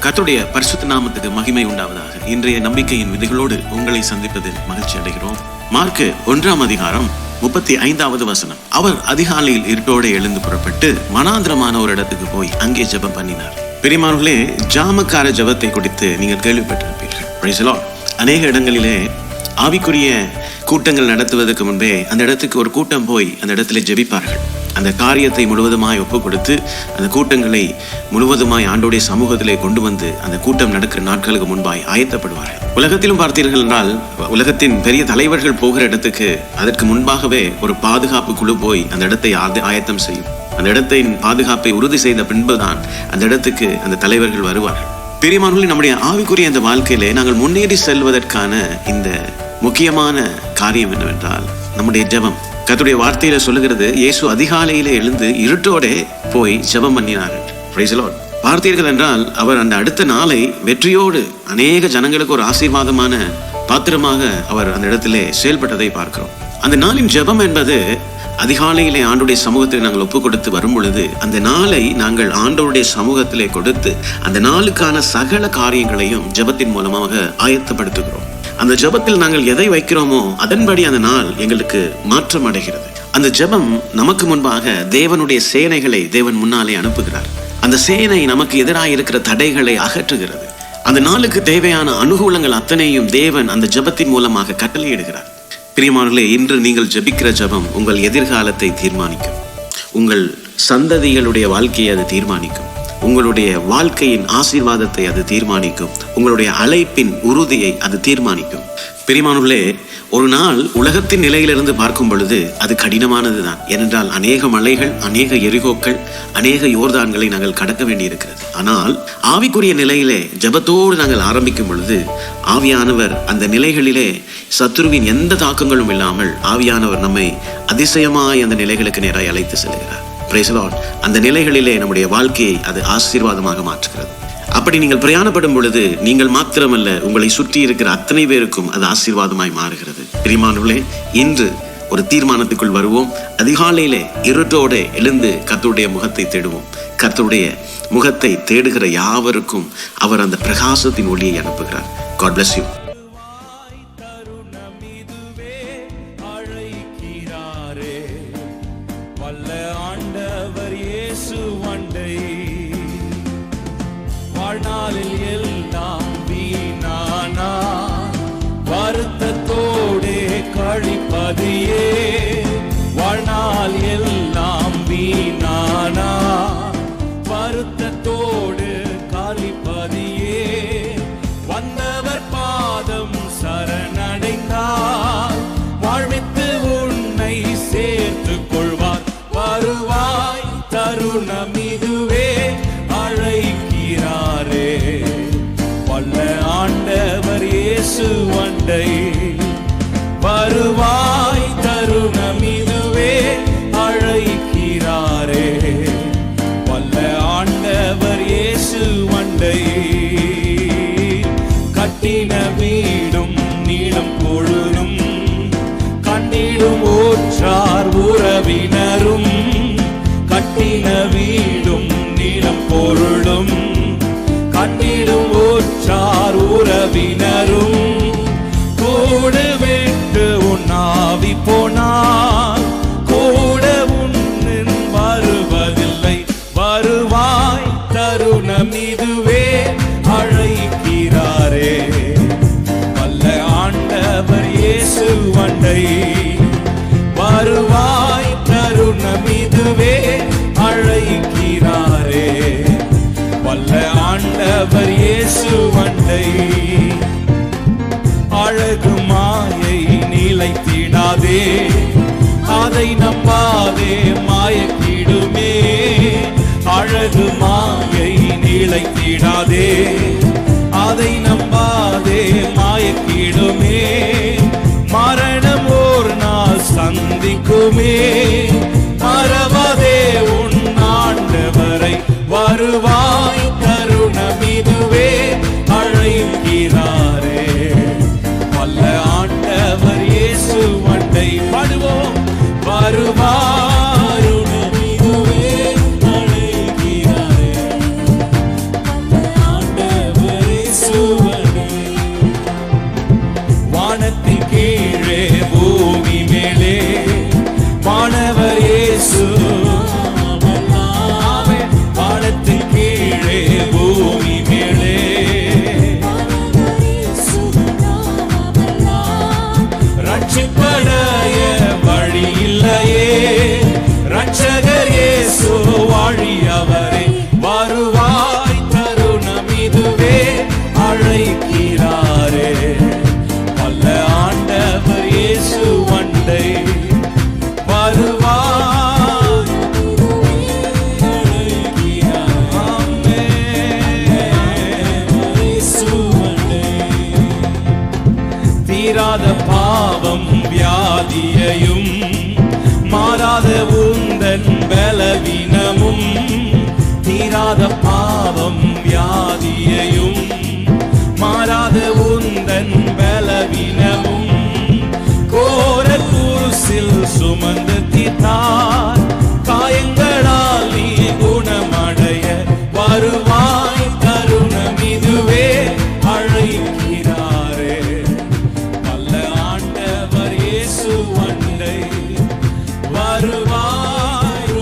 கர்த்தருடைய பரிசுத்த நாமத்துக்கு மகிமை உண்டாவதாக. இன்றைய நம்பிக்கையின் விதைகளோடு உங்களை சந்திப்பதில் மகிழ்ச்சி அடைகிறோம். மார்க்கு 1ஆம் அதிகாரம் 35வது வசனம். அவர் அதிகாலையில் இருட்டோடு எழுந்து புறப்பட்டு மனாந்திரமான ஒரு இடத்துக்கு போய் அங்கே ஜெபம் பண்ணினார். பெரியமானவர்களே, ஜாமக்கார ஜெபத்தை குறித்து நீங்கள் கேள்விப்பட்டிருப்பீர்கள். Praise the Lord. அநேக இடங்களிலே ஆவிக்குரிய கூட்டங்கள் நடத்துவதற்கு முன்பே அந்த இடத்துக்கு ஒரு கூட்டம் போய் அந்த இடத்துல ஜெபிப்பார்கள். அந்த காரியத்தை முழுவதுமாய் ஒப்பு கொடுத்து அந்த கூட்டங்களை முழுவதுமாய் ஆண்டோடைய சமூகத்திலே கொண்டு வந்து அந்த கூட்டம் நடக்கிற நாட்களுக்கு முன்பாய் ஆயத்தப்படுவார்கள். உலகத்திலும் பார்த்தீர்கள் என்றால், உலகத்தின் பெரிய தலைவர்கள் போகிற இடத்துக்கு அதற்கு முன்பாகவே ஒரு பாதுகாப்பு குழு போய் அந்த இடத்தை ஆயத்தம் செய்யும். அந்த இடத்தின் பாதுகாப்பை உறுதி செய்த பின்புதான் அந்த இடத்துக்கு அந்த தலைவர்கள் வருவார்கள். பெரியமானவர்களே, நம்முடைய ஆவிக்குரிய அந்த வாழ்க்கையிலே நாங்கள் முன்னேறி செல்வதற்கான இந்த முக்கியமான காரியம் என்னவென்றால் நம்முடைய ஜெபம். கர்த்தருடைய வார்த்தையில சொல்லுகிறது, இயேசு அதிகாலையிலே எழுந்து இருட்டோடே போய் ஜெபம் பண்ணினார். Praise the Lord. பார்த்தீர்கள் என்றால் அவர் அந்த அடுத்த நாளை வெற்றியோடு அநேக ஜனங்களுக்கு ஒரு ஆசீர்வாதமான பாத்திரமாக அவர் அந்த இடத்திலே செயல்பட்டதை பார்க்கிறோம். அந்த நாளின் ஜெபம் என்பது அதிகாலையிலே ஆண்டோடைய சமூகத்தில் நாங்கள் ஒப்பு கொடுத்து வரும் பொழுது அந்த நாளை நாங்கள் ஆண்டோடைய சமூகத்திலே கொடுத்து அந்த நாளுக்கான சகல காரியங்களையும் ஜெபத்தின் மூலமாக ஆயத்தப்படுத்துகிறோம். அந்த ஜெபத்தில் நாங்கள் எதை வைக்கிறோமோ அதன்படி அந்த நாள் எங்களுக்கு மாற்றம் அடைகிறது. அந்த ஜெபம் நமக்கு முன்பாக தேவனுடைய சேனைகளை தேவன் முன்னாலே அனுப்புகிறார். அந்த சேனை நமக்கு எதிராக இருக்கிற தடைகளை அகற்றுகிறது. அந்த நாளுக்கு தேவையான அனுகூலங்கள் அத்தனையும் தேவன் அந்த ஜெபத்தின் மூலமாக கட்டளையிடுகிறார். பிரியமானவர்களே, இன்று நீங்கள் ஜெபிக்கிற ஜெபம் உங்கள் எதிர்காலத்தை தீர்மானிக்கும். உங்கள் சந்ததிகளுடைய வாழ்க்கையை அது தீர்மானிக்கும். உங்களுடைய வாழ்க்கையின் ஆசீர்வாதத்தை அது தீர்மானிக்கும். உங்களுடைய அழைப்பின் உறுதியை அது தீர்மானிக்கும். பிரியமானவர்களே, ஒரு நாள் உலகத்தின் நிலையிலிருந்து பார்க்கும் பொழுது அது கடினமானதுதான். ஏனென்றால் அநேக மலைகள், அநேக எரிகோக்கள், அநேக யோர்தான்களை நாங்கள் கடக்க வேண்டியிருக்கிறது. ஆனால் ஆவிக்குரிய நிலையிலே ஜெபத்தோடு நாங்கள் ஆரம்பிக்கும் பொழுது ஆவியானவர் அந்த நிலைகளிலே சத்துருவின் எந்த தாக்கங்களும் இல்லாமல் ஆவியானவர் நம்மை அதிசயமாய் அந்த நிலைகளுக்கு நேராக அழைத்து செல்கிறார். Praise the Lord. அந்த நிலைகளிலே நம்முடைய வாழ்க்கையை அது ஆசீர்வாதமாக மாற்றுகிறது. அப்படி நீங்கள் பிரயாணப்படும் பொழுது நீங்கள் மாத்திரமல்ல, உங்களை சுற்றி இருக்கிற அத்தனை பேருக்கும் அது ஆசீர்வாதமாய் மாறுகிறது. பிரியமானவர்களே, இன்று ஒரு தீர்மானத்துக்குள் வருவோம். அதிகாலையிலே இருட்டோடு எழுந்து கர்த்தருடைய முகத்தை தேடுவோம். கர்த்தருடைய முகத்தை தேடுகிற யாவருக்கும் அவர் அந்த பிரகாசத்தின் ஒளியை அனுப்புகிறார். God bless you. வாழ்நாளில் எல்லாம் வீணானா வருத்தத்தோடே கழிப்பதியே. வாழ்நாள் எல்லாம் வீணானா வருத்தத்தோடு கழிப்பதியே. வந்தவர் பாதம் சரணடைந்தார் வாழ்வித்து உன்னை சேர்த்து கொள்வார். வருவாய் தருணம் இதுவே அழைக்கிறாரே. வல்ல ஆண்டவர் இயேசு அண்டை வருவாய் தருணம் இதுவே அழைக்கிறாரே. வல்ல ஆண்டவர் இயேசு அண்டை. கட்டின வீடும் நீளம் பொழுதும் கண்டிடும் ஓற்றார் உறவினரும். கட்டின வீடும் நீளம் பொருளும் கண்டிடும் ஓற்றார் உறவினரும். கூடு விட்டு உன்னாவி போனால் கூட உன்னின் வருவதில்லை. வருவாய் தருணம் இதுவே அழைக்கிறாரே. வல்ல ஆண்டவர் இயேசு அண்டை வருவாய் தருணம் இதுவே அழைக்கிறாரே. வல்ல ஆண்டவர் இயேசு அண்டை. அழகு மாயை நிலைத்திடாதே, அதை நம்பாதே மாயக்கிடுமே. அழகு மாயை நிலைத்திடாதே, அதை நம்பாதே மாயக்கிடுமே. மரணம் ஒரு நாள் சந்திக்குமே. மறவாதே உன் ஆண்டவரை. வருவாய் தருணம் இதுவே அழைக்கிறாரே. வல்ல ஆண்டவர் இயேசு அண்டை பாடுவோம். வருவாய் இதுவே அழைக்கிறாரே. வல்ல ஆண்டவர் பாவம் வியாதியையும் மாறாத உந்தன் பலவீனமும் தீராத பாவம் வியாதியையும் மாறாத உந்தன் பலவீனமும் கோர குருசில் சுமந்து தீர்த்தார் காயங்களால் நீ குணமடைய வருவாய் தருணம் இதுவே அழைக்கிறாரே வல்ல ஆண்டவர் இயேசு அண்டை வருவாய்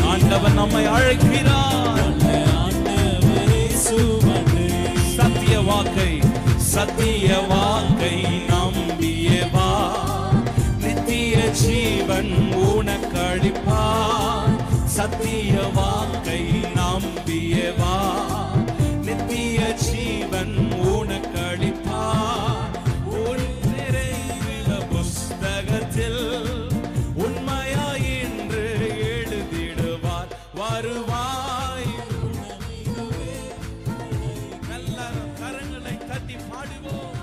ஆண்டவர் நம்மை அழைக்கிறார் ஆண்டவர் இயேசு அண்டை சத்திய வாக்கை நம்பியவா நித்திய ஜீவன் உனக்களிப்பார் சத்திய வாக்கை நம்பியவா நித்திய ஜீவன் உனக்களிப்பார் உன் நிறைவேற புஸ்தகத்தில் உண்மையாய் என்று எழுதிடுவார் வருவாய் நல்ல கரங்களை தட்டி பாடுவோம்